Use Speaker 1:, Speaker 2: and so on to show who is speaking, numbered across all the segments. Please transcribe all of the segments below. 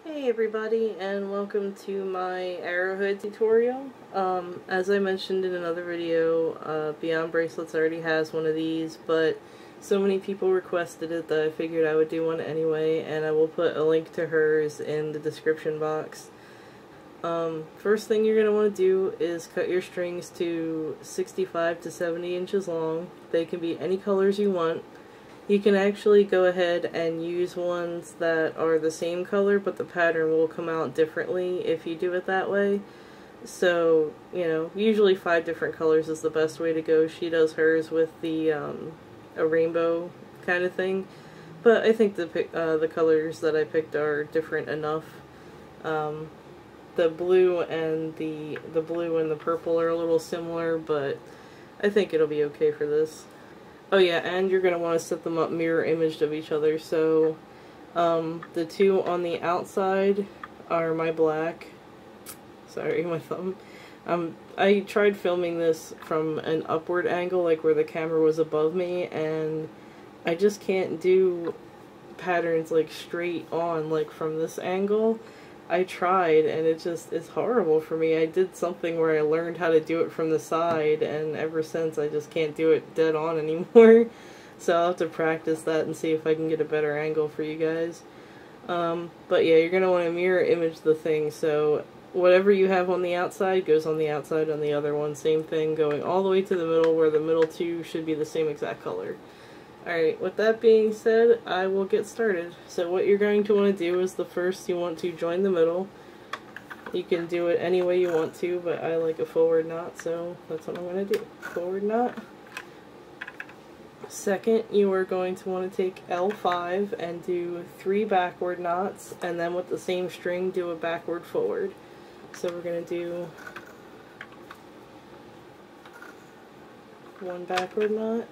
Speaker 1: Hey everybody, and welcome to my arrowhead tutorial. As I mentioned in another video, Beyond Bracelets already has one of these, but so many people requested it that I figured I would do one anyway, and I will put a link to hers in the description box. First thing you're going to want to do is cut your strings to 65 to 70 inches long. They can be any colors you want. You can actually go ahead and use ones that are the same color, but the pattern will come out differently if you do it that way. So, usually 5 different colors is the best way to go. She does hers with the a rainbow kind of thing, but I think the colors that I picked are different enough. The blue and the blue and the purple are a little similar, but I think it'll be okay for this. Oh yeah, and you're going to want to set them up mirror imaged of each other. So the two on the outside are my black. Sorry, my thumb. I tried filming this from an upward angle, like where the camera was above me, and I just can't do patterns like straight on, like from this angle. I tried, and it's horrible for me. I did something where I learned how to do it from the side, and ever since I just can't do it dead on anymore. So I'll have to practice that and see if I can get a better angle for you guys. But yeah, you're going to want to mirror image the thing, so whatever you have on the outside goes on the outside on the other one. Same thing going all the way to the middle, where the middle two should be the same exact color. Alright, with that being said, I will get started. So what you're going to want to do is first you want to join the middle. You can do it any way you want to, but I like a forward knot, so that's what I'm going to do. Forward knot. Second, you are going to want to take L5 and do 3 backward knots, and then with the same string do a backward forward. So we're going to do 1 backward knot,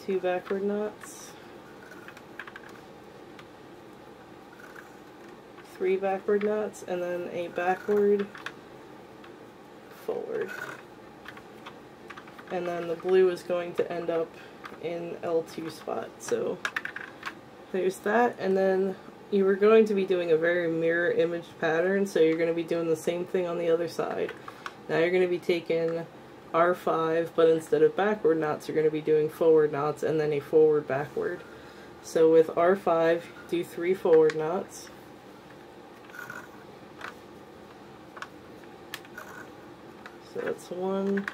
Speaker 1: 2 backward knots, 3 backward knots, and then a backward forward. And then the blue is going to end up in L2 spot. So there's that, and then you are going to be doing a very mirror image pattern, so you're going to be doing the same thing on the other side. Now you're going to be taking R5, but instead of backward knots, you're going to be doing forward knots and then a forward backward. So with R5, do 3 forward knots. So that's 1,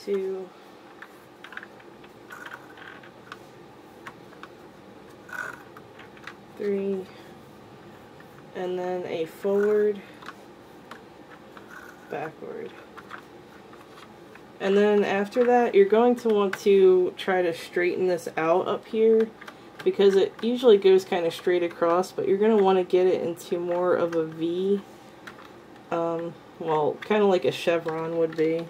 Speaker 1: 2, 3, and then a forward, backward. And then after that, you're going to want to try to straighten this out up here, because it usually goes kind of straight across, but you're going to want to get it into more of a V, well, kind of like a chevron would be.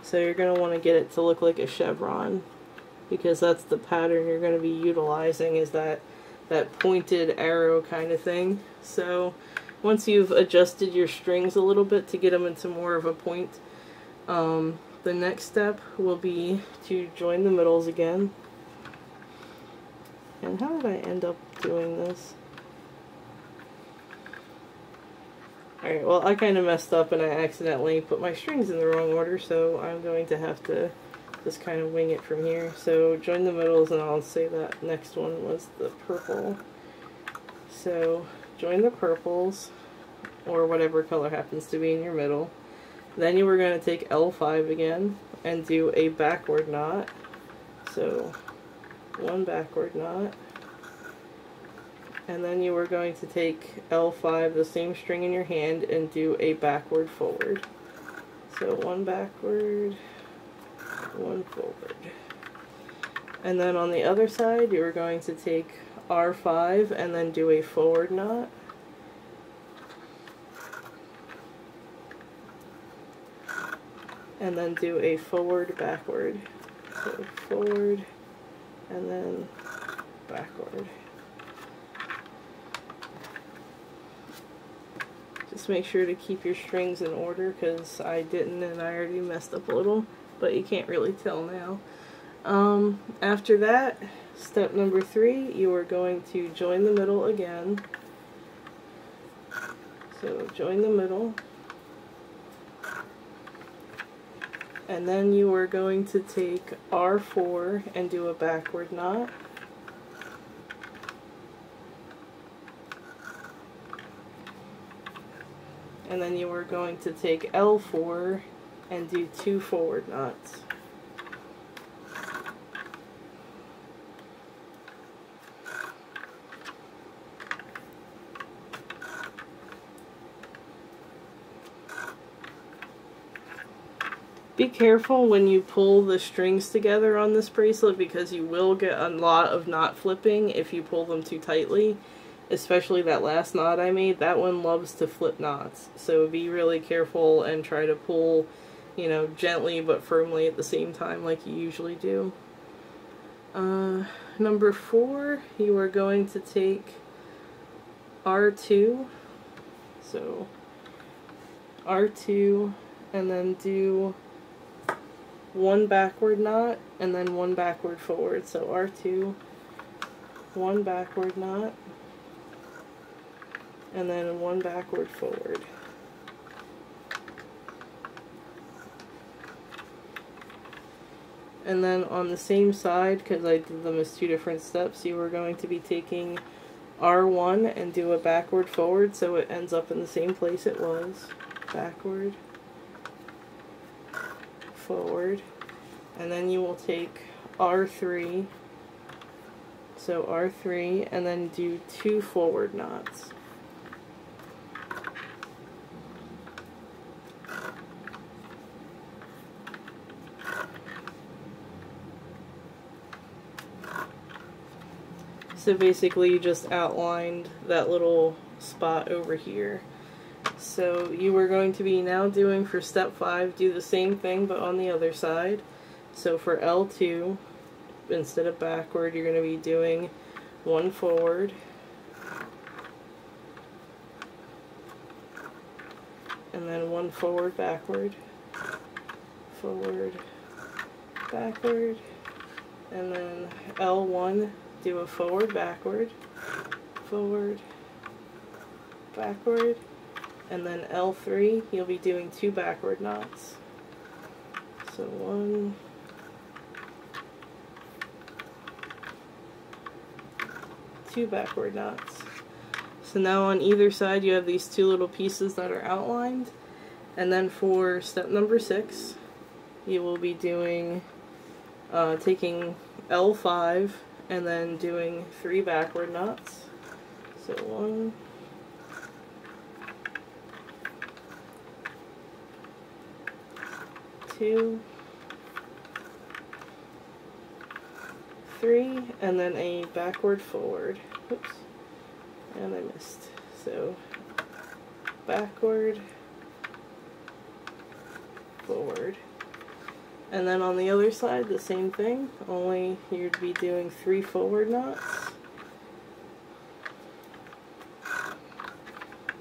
Speaker 1: So you're going to want to get it to look like a chevron, because that's the pattern you're going to be utilizing, is that pointed arrow kind of thing. So once you've adjusted your strings a little bit to get them into more of a point, the next step will be to join the middles again. And how did I end up doing this? Alright, well, I kind of messed up and I accidentally put my strings in the wrong order, so I'm going to have to just kind of wing it from here. So join the middles, and I'll say that next one was the purple. So join the purples, or whatever color happens to be in your middle. Then you were going to take L5 again and do a backward knot. So 1 backward knot. And then you were going to take L5, the same string in your hand, and do a backward forward. So 1 backward, 1 forward. And then on the other side, you were going to take R5 and then do a forward knot. And then do a forward backward. So forward and then backward. Just make sure to keep your strings in order, because I didn't and I already messed up a little. but you can't really tell now. After that, step number 3, you are going to join the middle again. So join the middle. And then you are going to take R4 and do a backward knot. And then you are going to take L4 and do 2 forward knots. Be careful when you pull the strings together on this bracelet, because you will get a lot of knot flipping if you pull them too tightly. Especially that last knot I made, that one loves to flip knots. So be really careful and try to pull, you know, gently but firmly at the same time like you usually do. Number 4, you are going to take R2. So R2 and then do 1 backward knot and then 1 backward forward. So R2, 1 backward knot, and then 1 backward forward. And then on the same side, because I did them as 2 different steps, you are going to be taking R1 and do a backward forward so it ends up in the same place it was. Backward, forward, and then you will take R3, so R3, and then do 2 forward knots. So basically you just outlined that little spot over here. So you are going to be now doing for step 5, do the same thing but on the other side. So for L2, instead of backward, you're going to be doing 1 forward, and then 1 forward, backward, forward, backward, and then L1, do a forward, backward, forward, backward, and then L3, you'll be doing 2 backward knots. So 1, 2 backward knots. So now on either side you have these 2 little pieces that are outlined. And then for step number 6, you will be doing, taking L5 and then doing 3 backward knots. So 1, 2, 3, and then a backward forward. Oops, and I missed. So backward, forward. And then on the other side, the same thing, only you'd be doing 3 forward knots.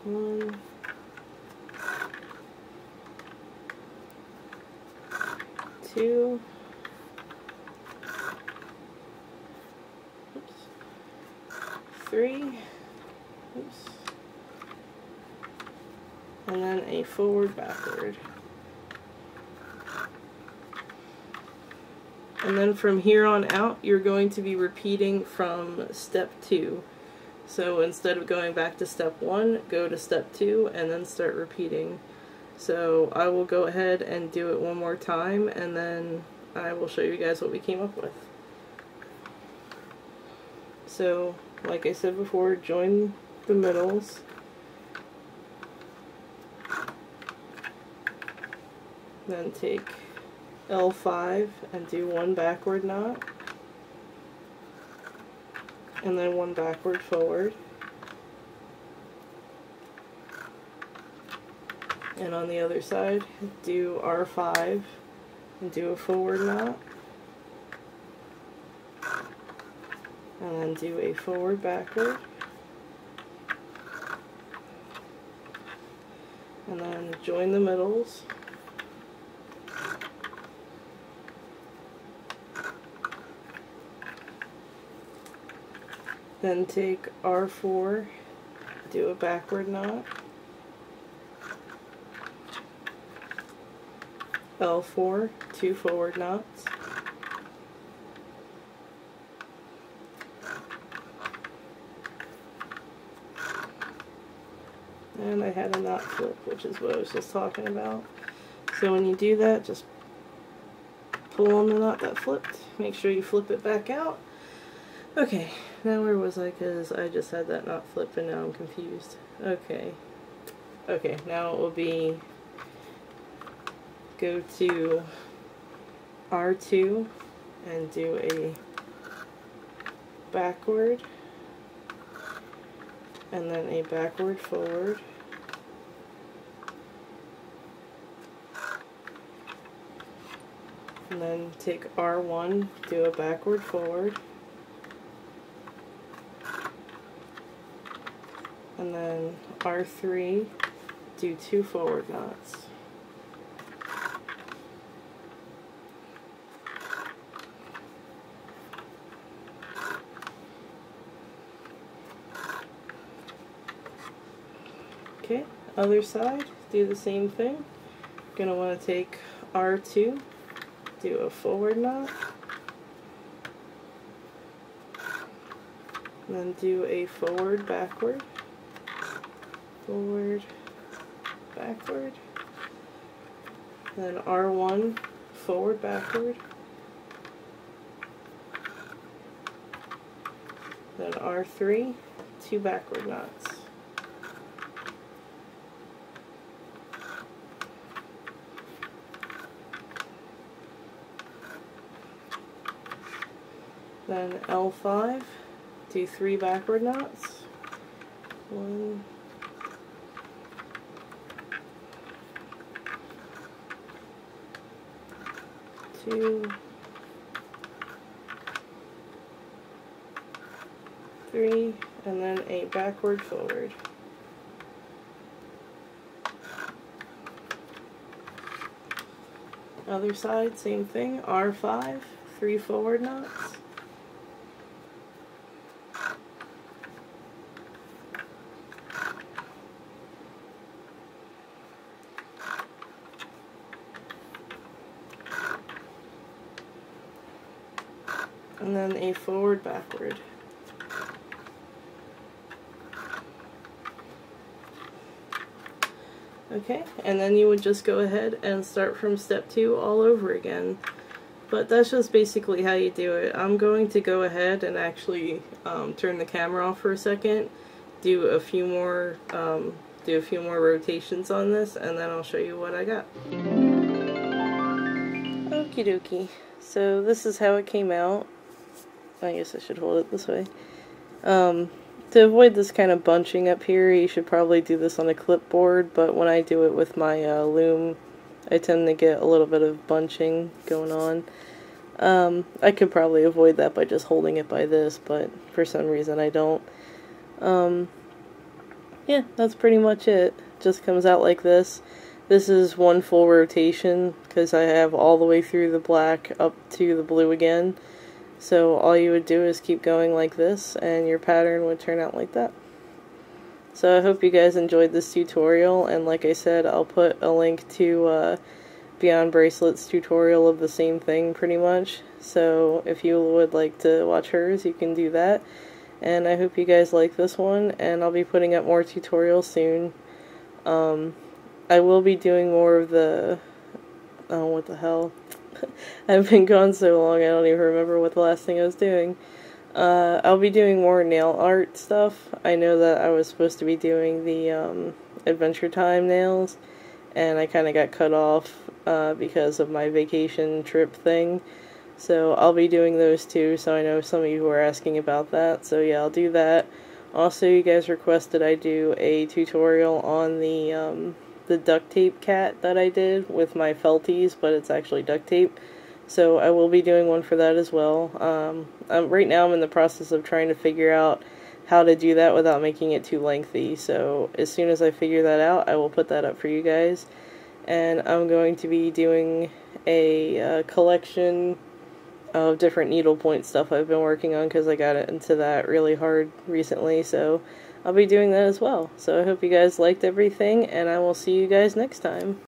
Speaker 1: 1, 2, oops, 3, oops, and then a forward, backward. And then from here on out, you're going to be repeating from step 2. So instead of going back to step 1, go to step 2 and then start repeating. So I will go ahead and do it one more time, and then I will show you guys what we came up with. So, like I said before, join the middles. Then take L5 and do 1 backward knot, and then 1 backward forward, and on the other side do R5 and do a forward knot, and then do a forward, backward, and then join the middles. Then take R4, do a backward knot, L4, 2 forward knots, and I had a knot flip, which is what I was just talking about. So when you do that, just pull on the knot that flipped, make sure you flip it back out. Okay, now where was I? Because I just had that knot flip and now I'm confused. Okay, now it will be go to R2 and do a backward and then a backward forward, and then take R1, do a backward forward, and then R3, do 2 forward knots. Okay, other side, do the same thing. Gonna want to take R2, do a forward knot, and then do a forward, backward, forward, backward, then R1, forward, backward, then R3, 2 backward knots. Then L5, do 3 backward knots. 1, 2, 3, and then a backward forward. Other side, same thing, R5, 3 forward knots. And then a forward, backward. Okay, and then you would just go ahead and start from step 2 all over again. But that's just basically how you do it. I'm going to go ahead and actually turn the camera off for a second, do a few more rotations on this, and then I'll show you what I got. Okie dokie. So this is how it came out. I guess I should hold it this way. To avoid this kind of bunching up here, you should probably do this on a clipboard, but when I do it with my loom, I tend to get a little bit of bunching going on. I could probably avoid that by just holding it by this, but for some reason I don't. Yeah, that's pretty much it. Just comes out like this. This is one full rotation, because I have all the way through the black up to the blue again. So all you would do is keep going like this, and your pattern would turn out like that. So I hope you guys enjoyed this tutorial, and like I said, I'll put a link to Beyond Bracelets tutorial of the same thing pretty much. So if you would like to watch hers, you can do that. And I hope you guys like this one, and I'll be putting up more tutorials soon. I will be doing more of the... oh, what the hell? I've been gone so long, I don't even remember what the last thing I was doing. I'll be doing more nail art stuff. I know that I was supposed to be doing the Adventure Time nails, and I kind of got cut off because of my vacation trip thing. So I'll be doing those too, so I know some of you were asking about that. So yeah, I'll do that. Also, you guys requested I do a tutorial on the duct tape cat that I did with my felties, but it's actually duct tape. So I will be doing one for that as well. Right now I'm in the process of trying to figure out how to do that without making it too lengthy. So as soon as I figure that out, I will put that up for you guys. And I'm going to be doing a collection of different needlepoint stuff I've been working on, because I got into that really hard recently, so I'll be doing that as well. So I hope you guys liked everything, and I will see you guys next time.